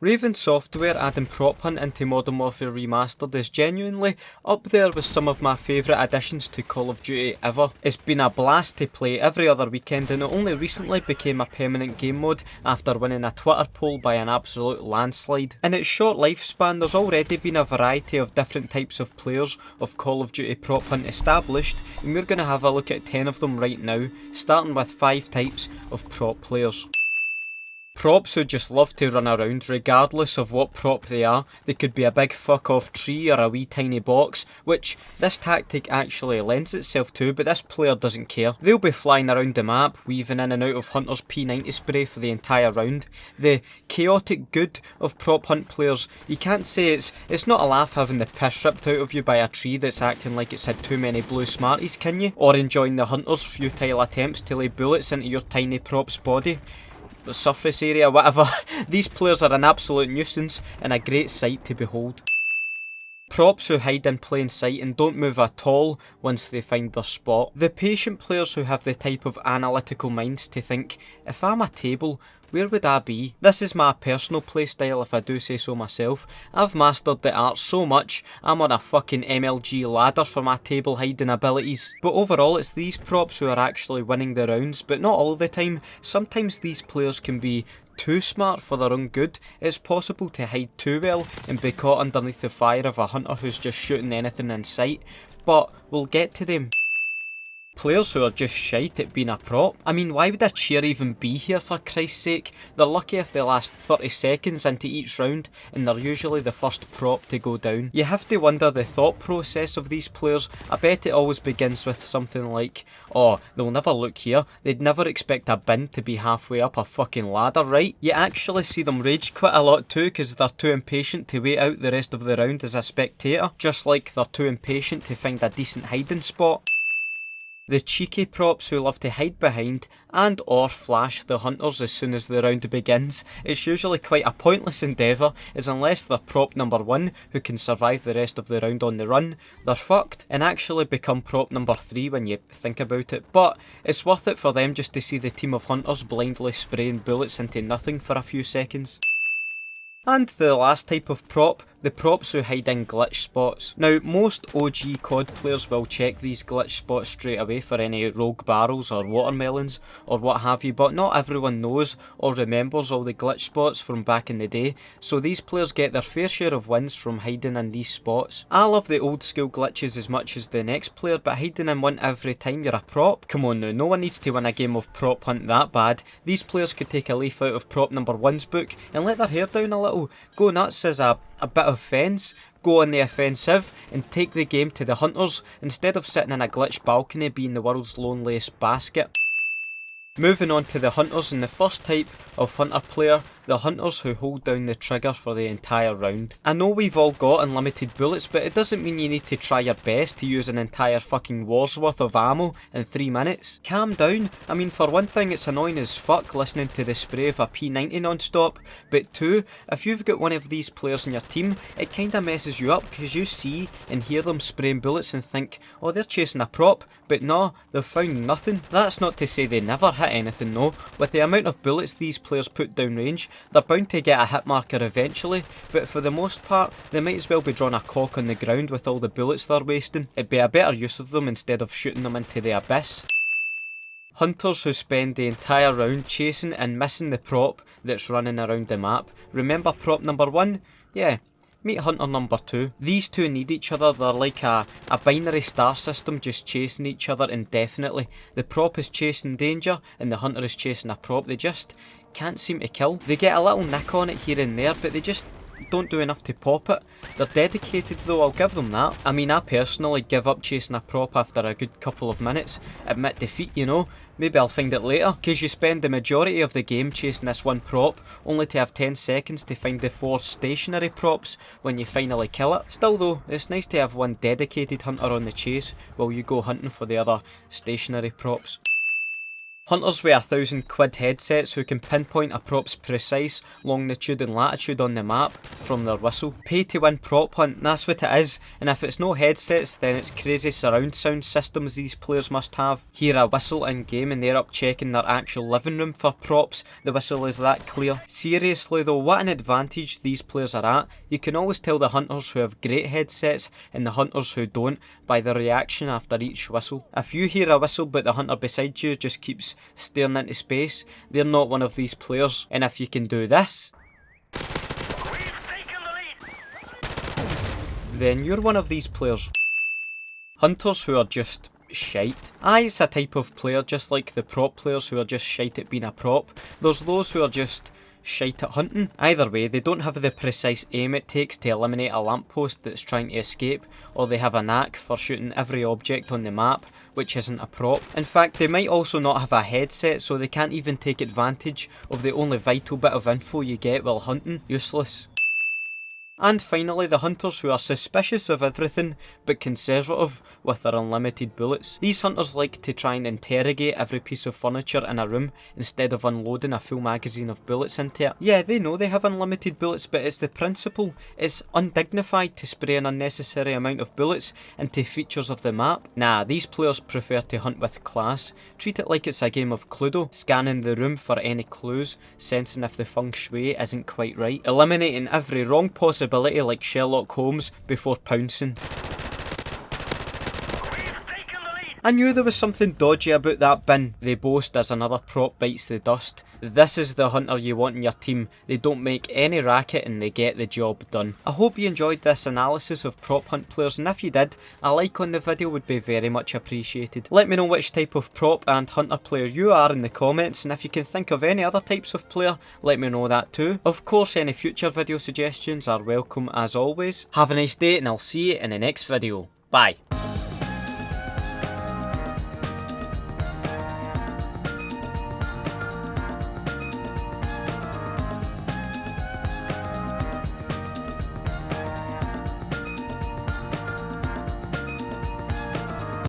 Raven Software adding Prop Hunt into Modern Warfare Remastered is genuinely up there with some of my favourite additions to Call of Duty ever. It's been a blast to play every other weekend, and it only recently became a permanent game mode after winning a Twitter poll by an absolute landslide. In its short lifespan, there's already been a variety of different types of players of Call of Duty Prop Hunt established, and we're going to have a look at 10 of them right now, starting with 5 types of prop players. Props who just love to run around regardless of what prop they are. They could be a big fuck off tree or a wee tiny box, which this tactic actually lends itself to, but this player doesn't care. They'll be flying around the map, weaving in and out of Hunter's P90 spray for the entire round. The chaotic good of prop hunt players, you can't say it's not a laugh having the piss ripped out of you by a tree that's acting like it's had too many blue smarties, can you? Or enjoying the hunter's futile attempts to lay bullets into your tiny prop's body. The surface area, whatever. These players are an absolute nuisance and a great sight to behold. Props who hide in plain sight and don't move at all once they find their spot. The patient players who have the type of analytical minds to think, if I'm a table, where would I be? This is my personal playstyle if I do say so myself. I've mastered the art so much, I'm on a fucking MLG ladder for my table hiding abilities. But overall it's these props who are actually winning the rounds, but not all the time. Sometimes these players can be too smart for their own good. It's possible to hide too well and be caught underneath the fire of a hunter who's just shooting anything in sight, but we'll get to them. Players who are just shite at being a prop. I mean, why would a cheer even be here for Christ's sake? They're lucky if they last 30 seconds into each round, and they're usually the first prop to go down. You have to wonder the thought process of these players. I bet it always begins with something like, oh, they'll never look here. They'd never expect a bin to be halfway up a fucking ladder, right? You actually see them rage quit a lot too, because they're too impatient to wait out the rest of the round as a spectator, just like they're too impatient to find a decent hiding spot. The cheeky props who love to hide behind and or flash the hunters as soon as the round begins. It's usually quite a pointless endeavour, as unless they're prop number 1 who can survive the rest of the round on the run, they're fucked and actually become prop number 3 when you think about it. But it's worth it for them just to see the team of hunters blindly spraying bullets into nothing for a few seconds. And the last type of prop, the props who hide in glitch spots. Now, most OG COD players will check these glitch spots straight away for any rogue barrels or watermelons or what have you, but not everyone knows or remembers all the glitch spots from back in the day, so these players get their fair share of wins from hiding in these spots. I love the old school glitches as much as the next player, but hiding in one every time you're a prop? Come on now, no one needs to win a game of prop hunt that bad. These players could take a leaf out of prop number 1's book and let their hair down a little, go nuts as a bit of fence, go on the offensive and take the game to the hunters instead of sitting in a glitch balcony being the world's loneliest basket. Moving on to the hunters, and the first type of hunter player, the hunters who hold down the trigger for the entire round. I know we've all got unlimited bullets, but it doesn't mean you need to try your best to use an entire fucking war's worth of ammo in 3 minutes. Calm down. I mean, for one thing, it's annoying as fuck listening to the spray of a P90 non-stop, but two, if you've got one of these players in your team, it kinda messes you up because you see and hear them spraying bullets and think, oh, they're chasing a prop, but no, they've found nothing. That's not to say they never hit anything though. With the amount of bullets these players put down range, they're bound to get a hit marker eventually, but for the most part, they might as well be drawing a cock on the ground with all the bullets they're wasting. It'd be a better use of them instead of shooting them into the abyss. Hunters who spend the entire round chasing and missing the prop that's running around the map. Remember prop number 1? Yeah. Meet hunter number 2. These two need each other. They're like a binary star system just chasing each other indefinitely. The prop is chasing danger and the hunter is chasing a prop. They just can't seem to kill. They get a little nick on it here and there, but they just don't do enough to pop it. They're dedicated though, I'll give them that. I mean, I personally give up chasing a prop after a good couple of minutes. Admit defeat, you know. Maybe I'll find it later, because you spend the majority of the game chasing this one prop, only to have 10 seconds to find the 4 stationary props when you finally kill it. Still though, it's nice to have one dedicated hunter on the chase while you go hunting for the other stationary props. Hunters with £1,000 headsets who can pinpoint a prop's precise longitude and latitude on the map from their whistle. Pay to win prop hunt, that's what it is, and if it's no headsets then it's crazy surround sound systems these players must have. Hear a whistle in game and they're up checking their actual living room for props, the whistle is that clear. Seriously though, what an advantage these players are at. You can always tell the hunters who have great headsets and the hunters who don't by their reaction after each whistle. If you hear a whistle but the hunter beside you just keeps staring into space, they're not one of these players. And if you can do this, then you're one of these players. Hunters who are just shite. Aye, it's a type of player just like the prop players who are just shite at being a prop. There's those who are just shite at hunting. Either way, they don't have the precise aim it takes to eliminate a lamppost that's trying to escape, or they have a knack for shooting every object on the map, which isn't a prop. In fact, they might also not have a headset, so they can't even take advantage of the only vital bit of info you get while hunting. Useless. And finally, the hunters who are suspicious of everything but conservative with their unlimited bullets. These hunters like to try and interrogate every piece of furniture in a room instead of unloading a full magazine of bullets into it. Yeah, they know they have unlimited bullets, but it's the principle. It's undignified to spray an unnecessary amount of bullets into features of the map. Nah, these players prefer to hunt with class. Treat it like it's a game of Cluedo, scanning the room for any clues, sensing if the feng shui isn't quite right, eliminating every wrong possibility like Sherlock Holmes before pouncing. I knew there was something dodgy about that bin, they boast as another prop bites the dust. This is the hunter you want in your team. They don't make any racket and they get the job done. I hope you enjoyed this analysis of prop hunt players, and if you did, a like on the video would be very much appreciated. Let me know which type of prop and hunter player you are in the comments, and if you can think of any other types of player, let me know that too. Of course, any future video suggestions are welcome as always. Have a nice day and I'll see you in the next video. Bye.